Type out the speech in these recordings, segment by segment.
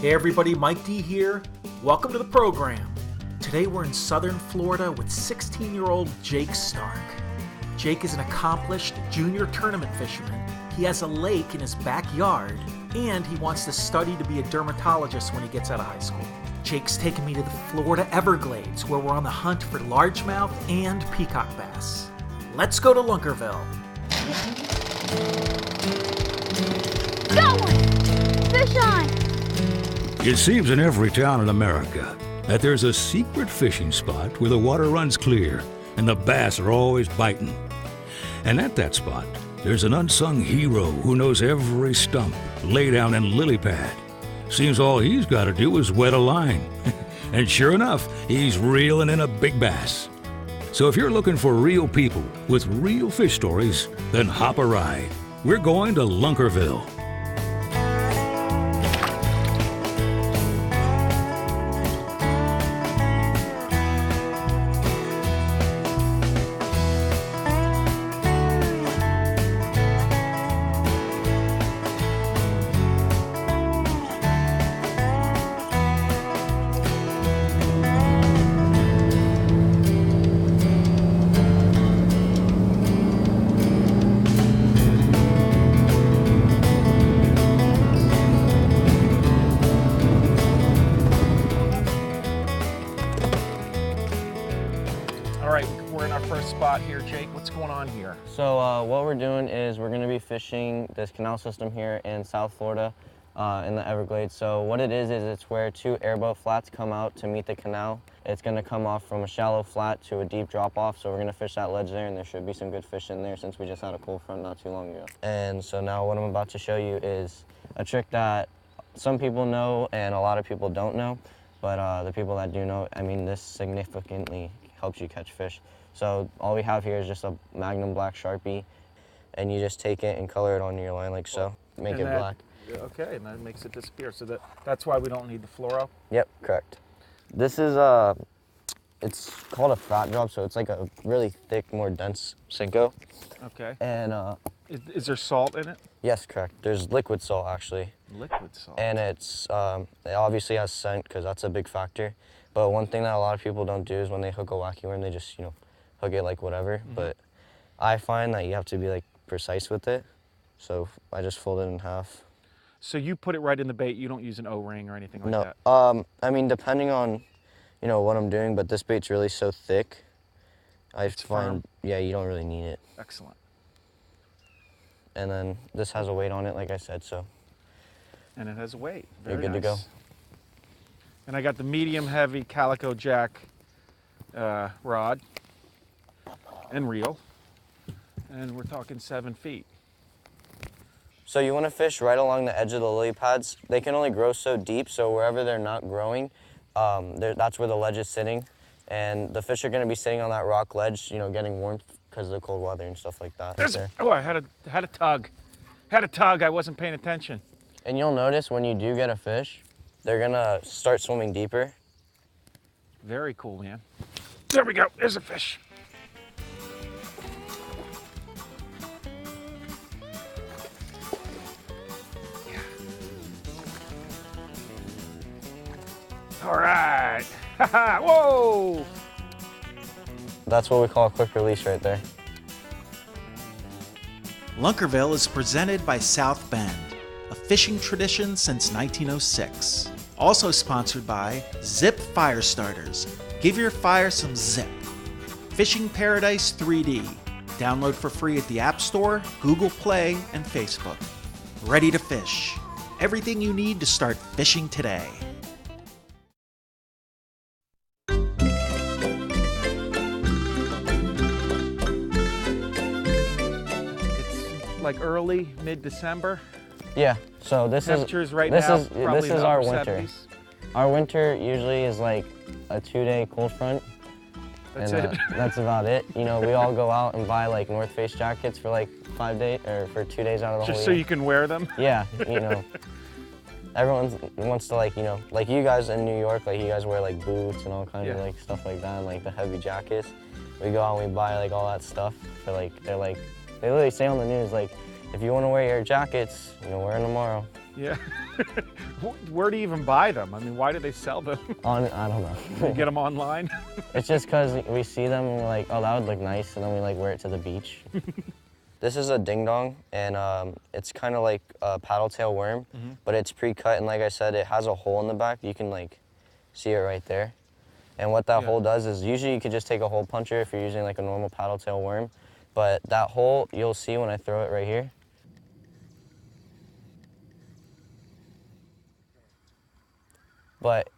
Hey everybody, Mike D here. Welcome to the program. Today we're in southern Florida with 16-year-old Jake Stark. Jake is an accomplished junior tournament fisherman. He has a lake in his backyard, and he wants to study to be a dermatologist when he gets out of high school. Jake's taken me to the Florida Everglades, where we're on the hunt for largemouth and peacock bass. Let's go to Lunkerville. Got one! Fish on! It seems in every town in America that there's a secret fishing spot where the water runs clear and the bass are always biting. And at that spot, there's an unsung hero who knows every stump, laydown, and lily pad. Seems all he's got to do is wet a line. And sure enough, he's reeling in a big bass. So if you're looking for real people with real fish stories, then hop a ride. We're going to Lunkerville. We're in our first spot here, Jake. What's going on here? So what we're doing is we're going to be fishing this canal system here in South Florida in the Everglades. So what it is it's where two airboat flats come out to meet the canal. It's going to come off from a shallow flat to a deep drop off. So we're going to fish that ledge there, and there should be some good fish in there since we just had a cold front not too long ago. And so now what I'm about to show you is a trick that some people know and a lot of people don't know. But the people that do know, I mean, this significantly helps you catch fish. So all we have here is just a Magnum Black Sharpie, and you just take it and color it onto your line like so. Make it black. Okay, and that makes it disappear. So that's why we don't need the fluoro? Yep, correct. This is, it's called a fat drop, so it's like a really thick, more dense Cinco. Okay. And is there salt in it? yes, correct. There's liquid salt, actually. Liquid salt. And it obviously has scent, because that's a big factor. But one thing that a lot of people don't do is when they hook a wacky worm, they just, hook it like whatever. Mm-hmm. But I find that you have to be like precise with it. So I just fold it in half. So you put it right in the bait, you don't use an O-ring or anything like that? No, I mean, depending on, what I'm doing, but this bait's really so thick, I find, firm. Yeah, you don't really need it. Excellent. And then this has a weight on it, like I said, so. And it has a weight. You're good to go. And I got the medium heavy Calico Jack rod and reel, and we're talking 7 feet. So you want to fish right along the edge of the lily pads. They can only grow so deep, so wherever they're not growing, that's where the ledge is sitting. And the fish are going to be sitting on that rock ledge, getting warmth because of the cold weather and stuff like that. Oh, I had a tug. Had a tug, I wasn't paying attention. And you'll notice when you do get a fish, they're going to start swimming deeper. Very cool, man. There we go, there's a fish. All right. Whoa! That's what we call a quick release right there. Lunkerville is presented by South Bend, a fishing tradition since 1906. Also sponsored by Zip Fire Starters. Give your fire some zip. Fishing Paradise 3D. Download for free at the App Store, Google Play, and Facebook. Ready to fish. Everything you need to start fishing today. Like early, mid-December. Yeah. So this temperatures is right this now. is this is our winter. 70s. Our winter usually is like a 2-day cold front. That's and, it. That's about it. We all go out and buy like North Face jackets for like 5 days or for 2 days out of the Just whole so year. you can wear them. Yeah. Everyone wants to like you guys in New York, like you guys wear like boots and all kinds of like stuff like that, and like the heavy jackets. We go out and we buy like all that stuff for like they literally say on the news like, if you want to wear your jackets, wear them tomorrow. Yeah. Where do you even buy them? I mean, why do they sell them? I don't know. You get them online? It's just because we see them and we're like, oh, that would look nice, and then we like wear it to the beach. This is a ding dong, and it's kind of like a paddle tail worm, but it's pre-cut, and like I said, it has a hole in the back. You can like see it right there. And what that hole does is usually you could just take a hole puncher if you're using like a normal paddle tail worm, but that hole you'll see when I throw it right here. But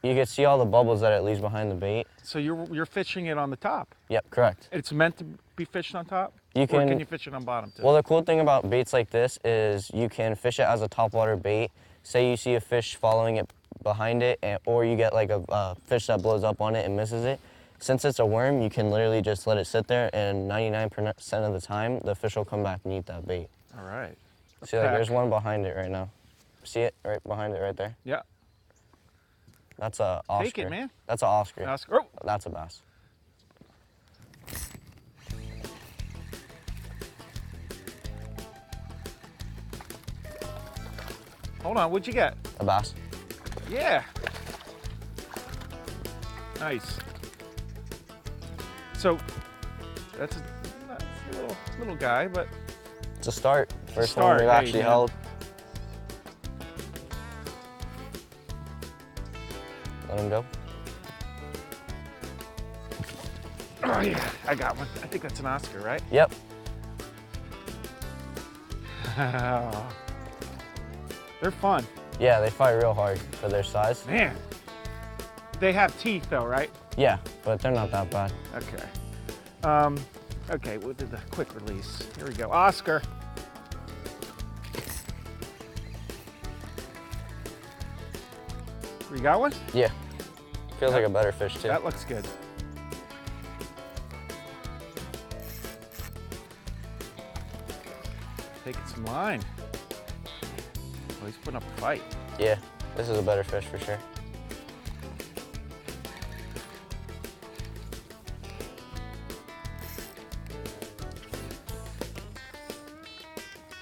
you can see all the bubbles that it leaves behind the bait. So you're fishing it on the top? Yep, correct. It's meant to be fished on top? Or can you fish it on bottom too? Well, the cool thing about baits like this is you can fish it as a topwater bait. Say you see a fish following it behind it, or you get like a fish that blows up on it and misses it. Since it's a worm, you can literally just let it sit there, and 99% of the time, the fish will come back and eat that bait. All right. See, like there's one behind it right now. See it right behind it right there? Yeah. That's a Oscar. Take it, man. That's an Oscar. Oscar. Oh. That's a bass. Hold on, what'd you get? A bass. Yeah. Nice. So that's a little guy, but It's a start. First start, one we've hey, actually man. held. Let him go. oh yeah, I got one. I think that's an Oscar, right? Yep. They're fun. Yeah, they fight real hard for their size. Man. They have teeth though, right? Yeah, but they're not that bad. Okay. Okay, we'll do the quick release. Here we go. Oscar. You got one? Yeah. Feels like a better fish too. That looks good. Taking some line. Oh, he's putting up a fight. Yeah, this is a better fish for sure.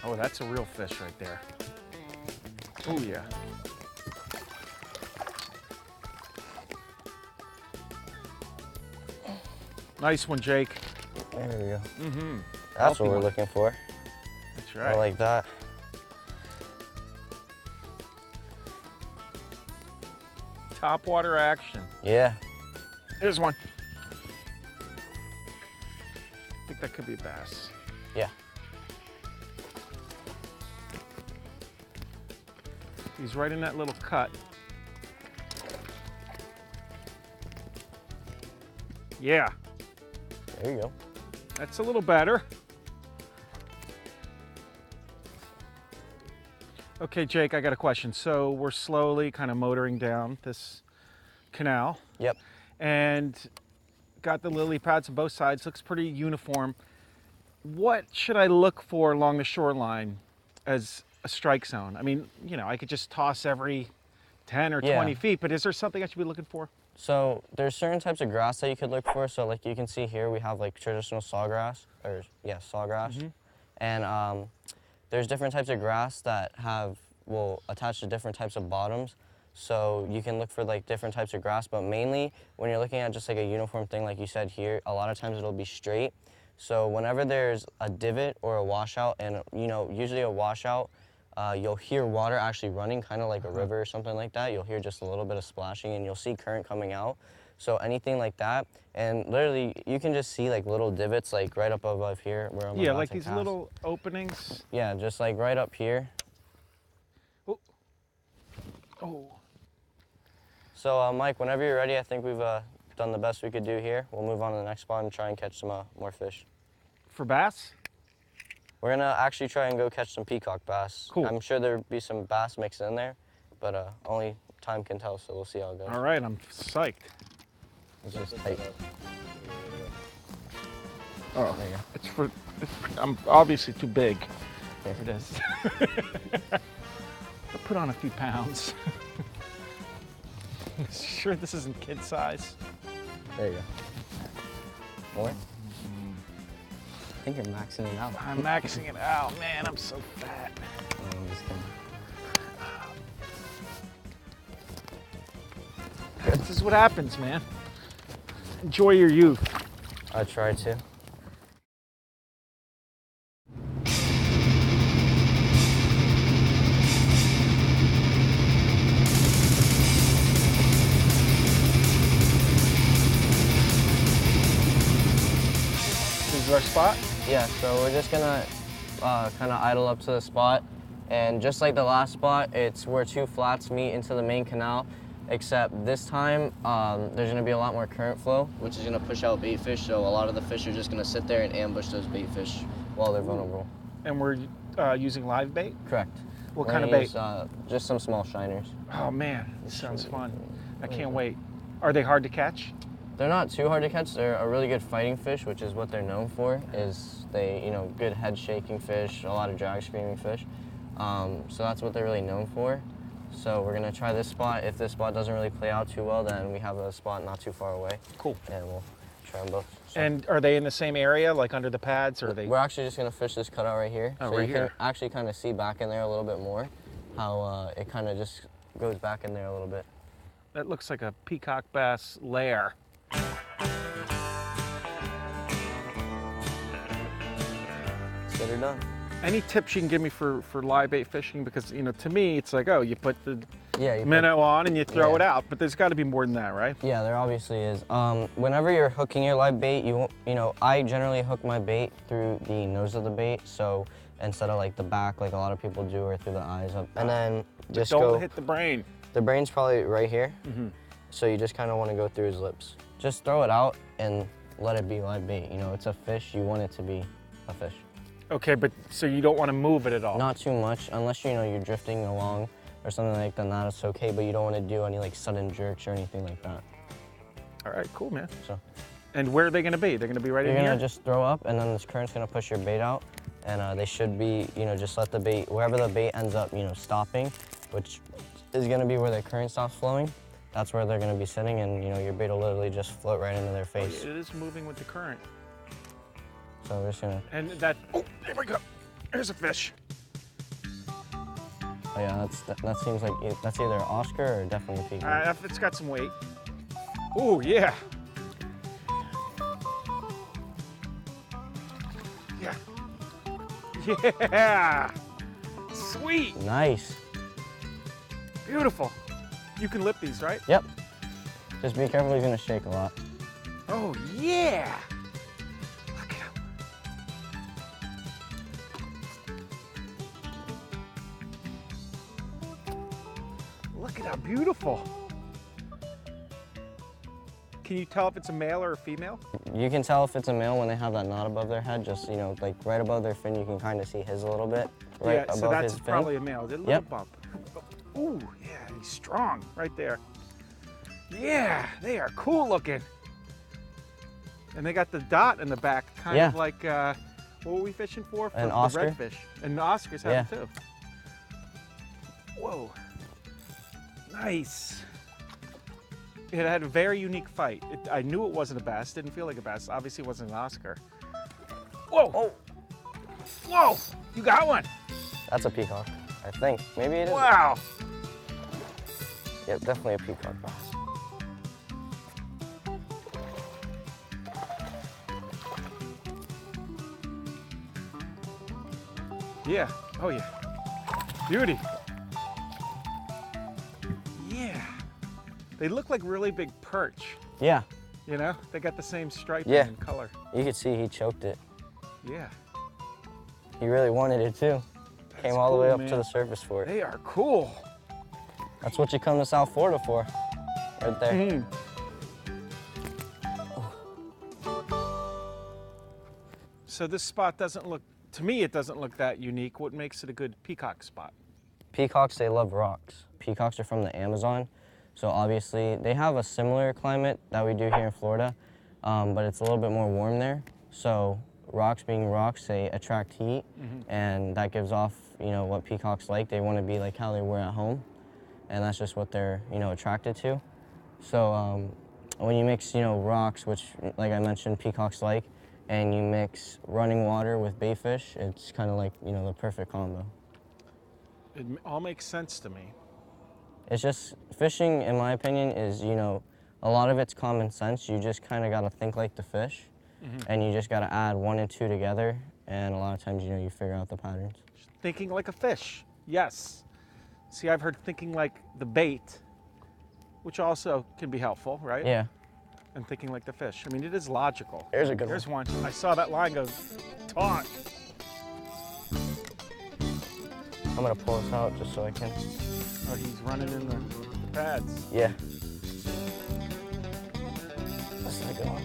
Oh, that's a real fish right there. Oh, yeah. Nice one, Jake. There we go. Mm-hmm. That's Healthy what we're one. looking for. That's right. I like that. Top water action. Yeah. Here's one. I think that could be a bass. Yeah. He's right in that little cut. Yeah, There you go. that's a little better. Okay, Jake, I got a question. So we're slowly kind of motoring down this canal Yep. and got the lily pads on both sides. Looks pretty uniform. What should I look for along the shoreline as a strike zone? I mean, you know, I could just toss every 10 or 20 feet, but is there something I should be looking for? So there's certain types of grass that you could look for. So like you can see here, we have like traditional sawgrass, or yeah, sawgrass. And there's different types of grass that will attach to different types of bottoms. So you can look for like different types of grass, but mainly when you're looking at just like a uniform thing, like you said here, a lot of times it'll be straight. So whenever there's a divot or a washout, and you know, usually a washout, you'll hear water actually running, kind of like a river or something like that. You'll hear just a little bit of splashing, and you'll see current coming out. So anything like that, and literally you can just see like little divots like right up above here where I'm Yeah, about like to these cast. little openings. Yeah, just like right up here. Oh. Oh. So Mike, whenever you're ready, I think we've done the best we could do here. We'll move on to the next spot and try and catch some more fish. For bass? We're gonna actually try and go catch some peacock bass. Cool. I'm sure there'll be some bass mixed in there, but only time can tell, so we'll see how it goes. All right, I'm psyched. It's just tight. Oh, There you go. I'm obviously too big Here. for this. I put on a few pounds. Sure this isn't kid size? There you go. More? I think you're maxing it out. I'm maxing it out. Man, I'm so fat. Oh, I'm just kidding. This is what happens, man. Enjoy your youth. I try to. This is our spot? Yeah, so we're just gonna kind of idle up to the spot, and just like the last spot, it's where two flats meet into the main canal, except this time there's gonna be a lot more current flow, which is gonna push out bait fish, so a lot of the fish are just gonna sit there and ambush those bait fish while they're vulnerable. And we're using live bait? Correct. What We're kind of gonna bait? use, just some small shiners. Oh man, this sounds fun. I can't wait. Are they hard to catch? They're not too hard to catch. They're a really good fighting fish, which is what they're known for, is they, good head shaking fish, a lot of drag screaming fish. So that's what they're really known for. So we're gonna try this spot. If this spot doesn't really play out too well, then we have a spot not too far away. Cool. And we'll try them both. So And are they in the same area, like under the pads, or are they? we're actually just gonna fish this cutout right here. Oh, so right you here. can actually kind of see back in there a little bit more, how it kind of just goes back in there a little bit. That looks like a peacock bass lair. Consider done. Any tips you can give me for live bait fishing? Because to me, it's like, oh, you put the Yeah. minnow on and you throw Yeah. it out, but there's got to be more than that, right? Yeah, there obviously is. Whenever you're hooking your live bait, I generally hook my bait through the nose of the bait, so instead of like the back, like a lot of people do, or through the eyes. And then just Don't go. hit the brain. The brain's probably right here, Mm-hmm. so you just kind of want to go through his lips. Just throw it out and let it be live bait. It's a fish. You want it to be a fish. Okay, but so you don't want to move it at all? Not too much, unless you're drifting along or something like that. That's okay, but you don't want to do any like sudden jerks or anything like that. All right, cool, man. So. And where are they going to be? They're going to be right You're in here? gonna just throw up, and then this current's gonna push your bait out, and they should be, just let the bait, wherever the bait ends up, stopping, which is gonna be where the current stops flowing. That's where they're gonna be sitting, and your bait will literally just float right into their face. It is moving with the current. So we're just gonna. And that, oh, there we go. There's a fish. Oh yeah, that seems like that's either an Oscar or definitely a peacock. It's got some weight. Oh, yeah. Yeah. Yeah. Sweet. Nice. Beautiful. You can lip these, right? Yep. Just be careful, he's gonna shake a lot. Oh, yeah. Look at him. Look at how beautiful. Can you tell if it's a male or a female? You can tell if it's a male when they have that knot above their head, just, like right above their fin, you can kind of see his a little bit. Right Yeah, above so that's his fin. probably a male. A little Yep. bump. Ooh, yeah, he's strong right there. Yeah, they are cool looking. And they got the dot in the back, kind of Yeah. like, what were we fishing for? An the Oscar. redfish. And the Oscars have Yeah. them too. Whoa. Nice. It had a very unique fight. I knew it wasn't a bass. Didn't feel like a bass. Obviously, it wasn't an Oscar. Whoa. Oh. Whoa. You got one. That's a peacock, I think. Maybe it is. Wow. Yep, definitely a peacock bass. Yeah. Oh, yeah. Beauty. Yeah. They look like really big perch. Yeah, They got the same striping Yeah. and color. you could see he choked it. Yeah. He really wanted it too. That's Came all the way cool, up to man. the surface for it. They are cool. That's what you come to South Florida for, right there. Mhm. So this spot doesn't look, to me, it doesn't look that unique. What makes it a good peacock spot? Peacocks, they love rocks. Peacocks are from the Amazon, so obviously they have a similar climate that we do here in Florida, but it's a little bit more warm there. So rocks being rocks, they attract heat, and that gives off, what peacocks like. They want to be like how they were at home, and that's just what they're, attracted to. So when you mix, rocks, which, like I mentioned, peacocks like, and you mix running water with bait fish, it's kind of like, the perfect combo. It all makes sense to me. It's just, fishing, in my opinion, is, A lot of it's common sense. You just kind of got to think like the fish, and you just got to add 1 and 2 together, and a lot of times, you know, you figure out the patterns. Thinking like a fish, yes. See, I've heard thinking like the bait, which also can be helpful, right? Yeah. And thinking like the fish. I mean, it is logical. There's a good There's one. I saw that line go taut. I'm going to pull this out just so I can. Oh, he's running in the pads. Yeah. That's not a good one.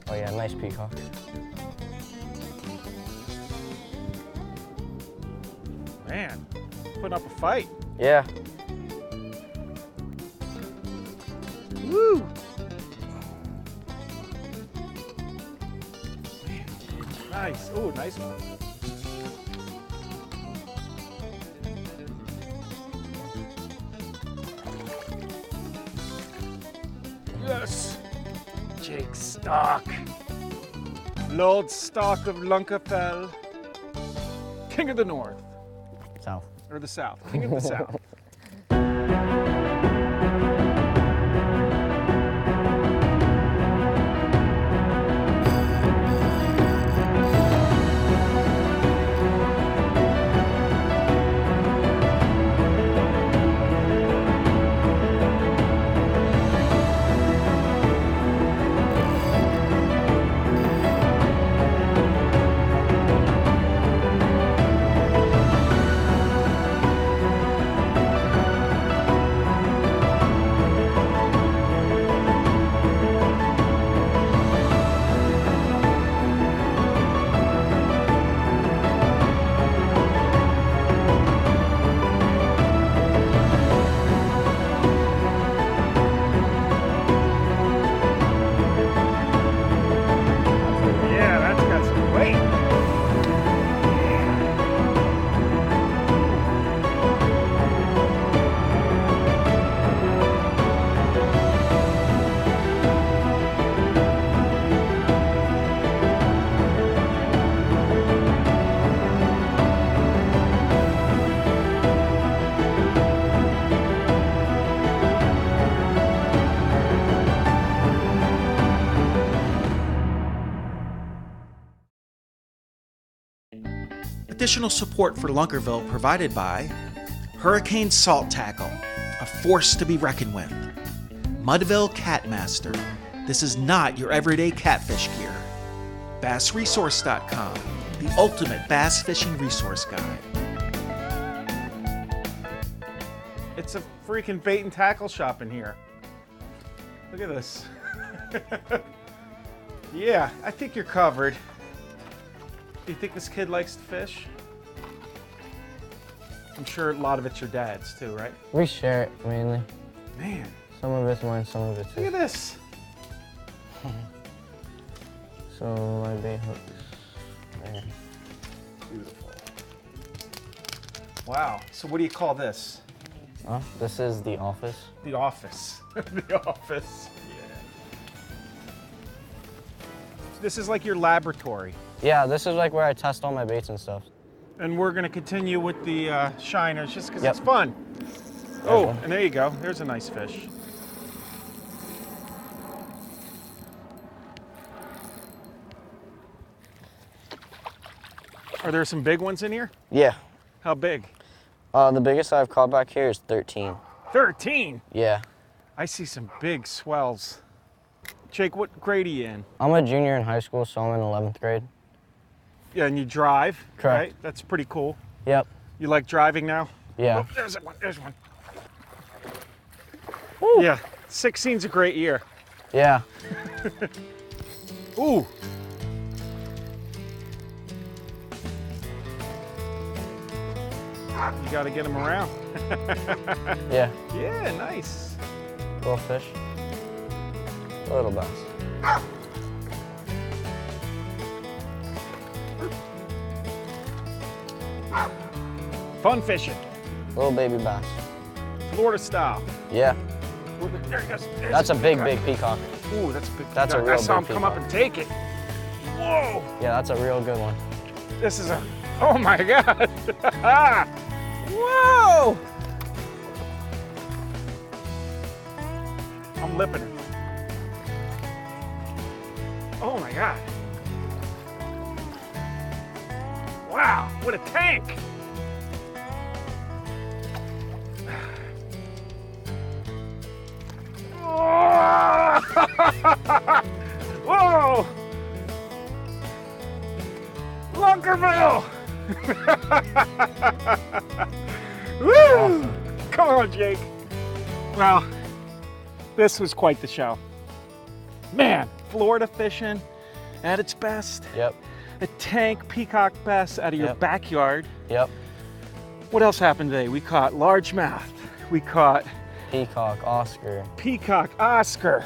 Oh yeah, nice peacock. Man, putting up a fight. Yeah. Woo! Nice. Oh, nice one. Yes. Jake Stark. Lord Stark of Lunkerfell. King of the North. South. Or the South. King of the South. Additional support for Lunkerville provided by Hurricane Salt Tackle, a force to be reckoned with. Mudville Catmaster, this is not your everyday catfish gear. BassResource.com, the ultimate bass fishing resource guide. It's a freaking bait and tackle shop in here. Look at this. Yeah, I think you're covered. Do you think this kid likes to fish? I'm sure a lot of it's your dad's too, right? We share it mainly. Man. Some of it's mine, some of it's his. Look at this. So my bait hooks there. Beautiful. Wow. So what do you call this? This is the office. The office. The office. Yeah. This is like your laboratory. Yeah, this is like where I test all my baits and stuff. And we're going to continue with the shiners just because Yep. it's fun. Oh, and there you go. There's a nice fish. Are there some big ones in here? Yeah. How big? The biggest I've caught back here is 13. 13? Yeah. I see some big swells. Jake, what grade are you in? I'm a junior in high school, so I'm in 11th grade. Yeah, and you drive, Correct. right? That's pretty cool. Yep. You like driving now? Yeah. Oh, there's one, there's one. Woo. Yeah, 16's a great year. Yeah. Ooh. You gotta get them around. Yeah. Yeah, nice. Little fish. Little bass. Fun fishing, Little baby bass. Florida style. Yeah. There he goes. There's That's a big, big peacock. Ooh, that's a big. That's a real I saw him big come up peacock. and take it. Whoa. Yeah, that's a real good one. This is a, oh my God. Whoa! I'm lipping it. Oh my God. Wow, what a tank. Whoa! Lunkerville! Woo! Come on, Jake. Well, this was quite the show. Man, Florida fishing at its best. Yep. A tank peacock bass out of your backyard. Yep. What else happened today? We caught largemouth. We caught Peacock Oscar. peacock Oscar.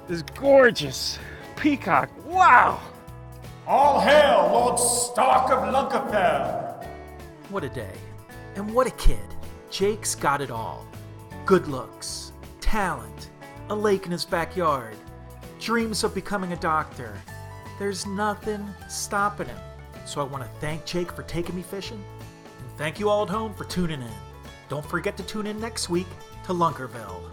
This gorgeous peacock. Wow! All hail, Lord Stark of Lunkerfell! What a day. And what a kid. Jake's got it all. Good looks, talent, a lake in his backyard, dreams of becoming a doctor. There's nothing stopping him. So I want to thank Jake for taking me fishing, and thank you all at home for tuning in. Don't forget to tune in next week to Lunkerville.